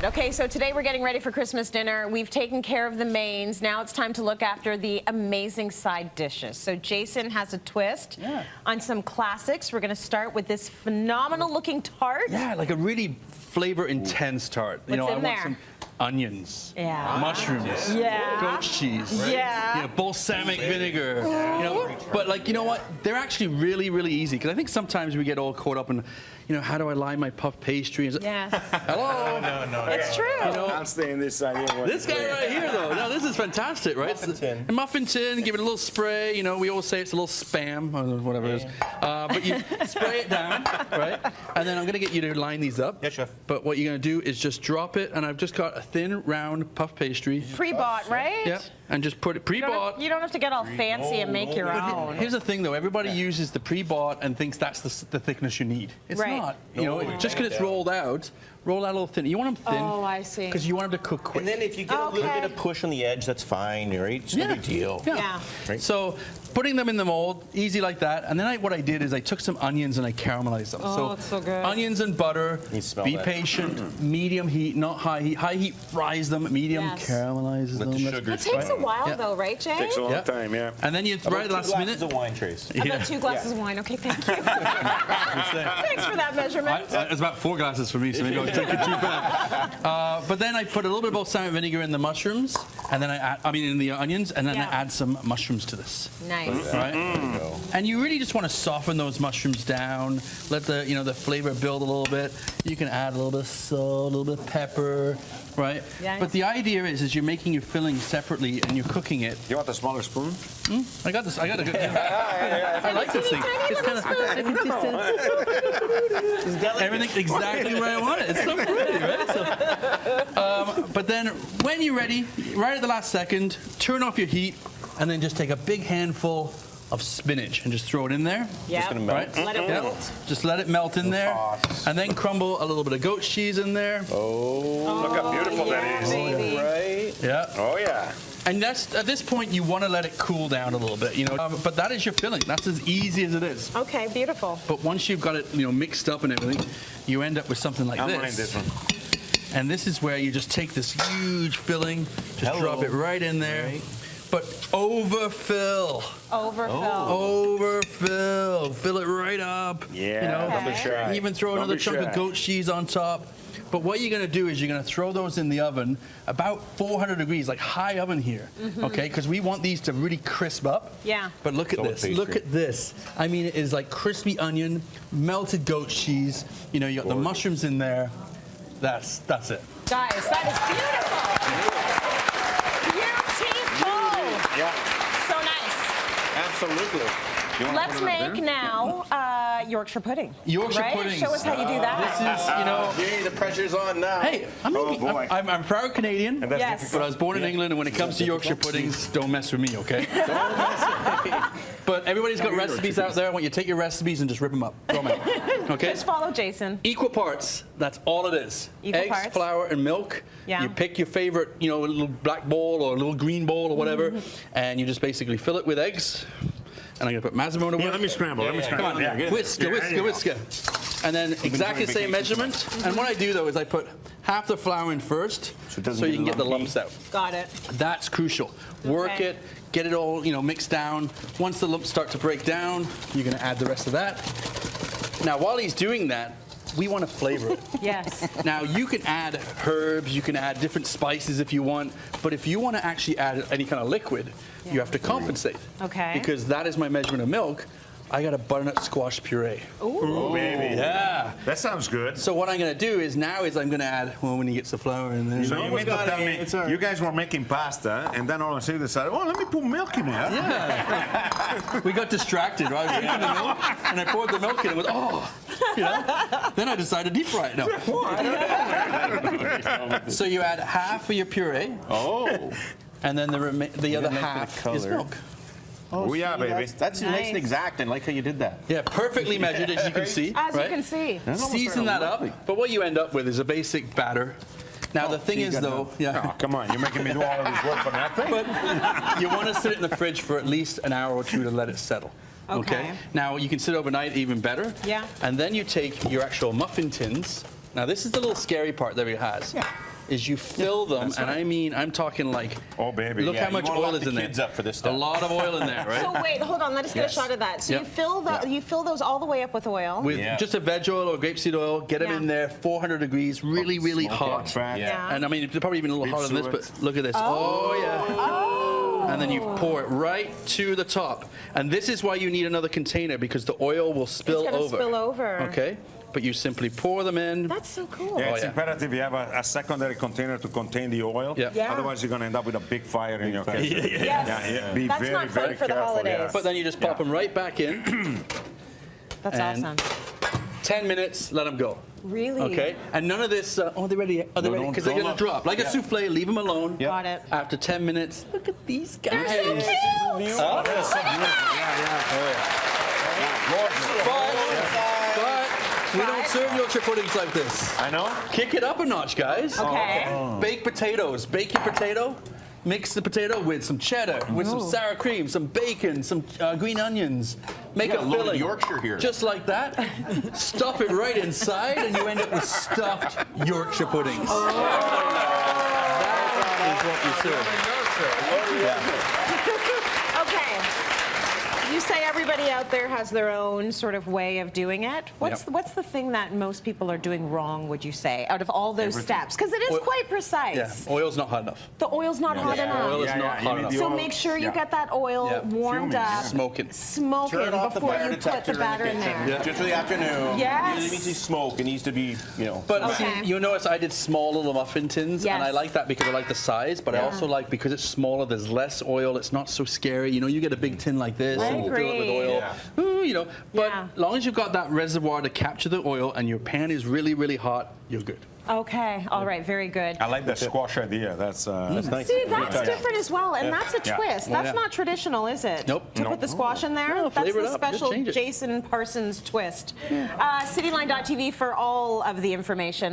good. Okay, so today we're getting ready for Christmas dinner. We've taken care of the mains. Now it's time to look after the amazing side dishes. So Jason has a twist on some classics. We're going to start with this phenomenal-looking tart. Yeah, like a really flavor-intense tart. What's in there? Some onions, Yeah. mushrooms, Yeah. goat cheese, right? Yeah. You know, balsamic vinegar. You know, but like, you know what? They're actually really, really easy because I think sometimes we get all caught up in, you know, how do I line my puff pastry? Yes. Hello. No. It's true. You know, I'll stay in this side. this guy right here, though, no, this is fantastic, right? Muffin tin. A muffin tin, give it a little spray. You know, we always say it's a little spam, or whatever it is. But you spray it down, right? And then I'm going to get you to line these up. Yes, chef. But what you're going to do is just drop it, and I've just got a thin, round puff pastry. Pre-bought, right? Yeah, and just put it pre-bought. You don't have to get all fancy and make your own. Here's the thing, though. Everybody uses the pre-bought and thinks that's the thickness you need. It's Right. not. You know, just because it's rolled out a little thin. You want them thin. Oh, I see. Because you want them to cook quick. And then if you get a little bit of push on the edge, that's fine, right? It's no big deal. Yeah. Right. So putting them in the mold, easy like that. And then what I did is I took some onions and I caramelized them. Oh, it's so good. Onions and butter. You smell Be that. patient. Medium heat, not high heat. High heat fries them. Medium Yes. caramelizes Let them. the That's- sugar It takes a while, Yeah. though, right, Jay? Takes a long Yeah. time, yeah. And then you right at the last minute. of wine trays. About 2 glasses of wine. Okay, thank you. Thanks for that measurement. It's about 4 glasses for me, so maybe I'll take it 2 back. But then I put a little bit of balsamic vinegar in the mushrooms, and then in the onions, and then I add some mushrooms to this. Nice. Right? And you really just want to soften those mushrooms down, let the flavor build a little bit. You can add a little bit of salt, a little bit of pepper, right? Yes. But the idea is you're making your filling separately and you're cooking it. You want a smaller spoon? I got this. I like this thing. It's kind of everything exactly where I want it. It's so pretty, right? So, but then when you're ready, right at the last second, turn off your heat, and then just take a big handful of spinach and just throw it in there. Yeah. Just gonna melt. Let it melt. Just let it melt in there, and then crumble a little bit of goat cheese in there. Look how beautiful that is. Baby. Right? Yeah. Oh, yeah. And that's at this point you want to let it cool down a little bit, you know. But that is your filling. That's as easy as it is. Okay, beautiful. But once you've got it, mixed up and everything, you end up with something like I'm this. wanting this one. And this is where you just take this huge filling, just drop it right in there. Right. But overfill. Overfill. Fill it right up. Yeah, don't be shy. Even throw Don't another be chunk of shy. goat cheese on top. But what you're going to do is you're going to throw those in the oven about 400 degrees, like high oven here, okay? Because we want these to really crisp up. Yeah. But look at So this. tasty. Look at this. I mean, it is like crispy onion, melted goat cheese. You know, you got the mushrooms in there. That's it. Guys, that is beautiful. Beautiful. Yeah, So nice. absolutely. You wanna Let's put it up make there? now Yorkshire pudding. Yorkshire right? puddings. Show us how you do that. This is, Yay, the pressure's on now. Hey, I'm boy. I'm proud Canadian, And that's Yes. but I was born in England, and when it comes to Yorkshire puddings, don't mess with me, okay? But everybody's got recipes out there. I want you to take your recipes and just rip them up. Throw them out. Okay? Just follow Jason. Equal parts. That's all it is. Equal Eggs, parts. flour, and milk. Yeah. You pick your favorite, little black bowl or a little green bowl or whatever, and you just basically fill it with eggs. And I'm going to put mascarpone Yeah, let me scramble. Let me scramble. Come on, Yeah, get it. whisker. And then exactly the same measurement. And what I do, though, is I put half the flour in first So it doesn't so you get can get the lumpy. lumps out. Got it. That's crucial. Work Okay. it, get it all, mixed down. Once the lumps start to break down, you're going to add the rest of that. Now, while he's doing that, we want to flavor it. Yes. Now, you can add herbs, you can add different spices if you want, but if you want to actually add any kind of liquid, you have to compensate. Okay. Because that is my measurement of milk. I got a butternut squash puree. Oh, baby. Yeah. That sounds good. So what I'm going to do is I'm going to add, when he gets the flour in there. So you mean to got tell it. me It's all right. you guys were making pasta, and then all of a sudden you decided, let me put milk in there. Yeah. We got distracted, right? I was drinking the milk, and I poured the milk in and went, Then I decided to deep fry it. No. So you add half of your puree. Oh. And then the other nice half bit of is color. milk. Oh, yeah, baby. That's nice Nice. and exact, and like how you did that. Yeah, perfectly measured, as you can see. As right? you can see. Season that up. But what you end up with is a basic batter. Now, the thing is, though, Oh, come on. You're making me do all of this work for nothing. but you want to sit it in the fridge for at least an hour or two to let it settle. Okay. Now, you can sit overnight, even better. Yeah. And then you take your actual muffin tins. Now, this is the little scary part that it has. Yeah. is you fill them, and I mean, I'm talking like, Oh, baby. look Yeah, how much you wanna oil lock is the in there. kids up for this A stuff. lot of oil in there, right? So wait, hold on. Let us get Yes. a shot of that. So Yep. you fill those all the way up with oil. With Yeah. just a veg oil or grapeseed oil, get them Yeah. in there, 400 degrees, really, really hot. Fat. Yeah. And I mean, it's probably even a little Deep hotter than this, suet. but look at this. Oh, yeah. And then you pour it right to the top. And this is why you need another container, because the oil will spill gonna over. spill over. Okay? But you simply pour them in. That's so cool. Yeah, Oh, it's yeah. imperative you have a secondary container to contain the oil. Yeah. Yeah. Otherwise, you're going to end up with a big fire in your kitchen. Yes. Yeah, be That's very, not fun very for the careful. holidays. Yeah. But then you just pop them right back in. That's And- awesome. 10 minutes, let them go. Really? Okay? And none of this, oh, they're ready. Are they ready? don't- Because they're don't going to look. drop. Like a souffle, leave them alone. Yeah. Got it. After 10 minutes, look at these guys. They're so cute. But we don't serve Yorkshire puddings like this. I know. Kick it up a notch, guys. Okay. Baked potatoes. Bake your potato. Mix the potato with some cheddar, with some sour cream, some bacon, some green onions. Make You a got a load of filling. Yorkshire here. Just like that. Stuff it right inside, and you end up with stuffed Yorkshire puddings. That is what you serve. Okay. You say everybody out there has their own sort of way of doing it. What's the thing that most people are doing wrong, would you say, out of all those steps? Because it is Oil- quite precise. Yeah, oil's not hot enough. The oil's not hot enough. Oil is Yeah, not yeah, you hot need enough. the So oil. make sure you Yeah. get that oil Yeah. warmed Fuming, up. yeah. Smoking. Smoking Turn off the before fire you put detector the batter in kitchen. there. Just for the afternoon. Yes. It needs to smoke. It needs to be, But Okay. see, you notice I did small little muffin tins, and I Yes. like that because I like the size, but I also like because it's smaller, there's less oil, it's not so scary. You know, you get a big tin like this, I and you fill it with agree. oil. Ooh, you know, but Yeah. as long as you've got that reservoir to capture the oil and your pan is really, really hot, you're good. Okay. All right. Very good. I like the squash idea. That's nice. See, that's different as well, and that's a Yeah. twist. Well, That's yeah. not traditional, is it? Nope. To put the squash in there? No, That's flavor the it up. Just special change it. Jason Parsons twist. Cityline.tv for all of the information.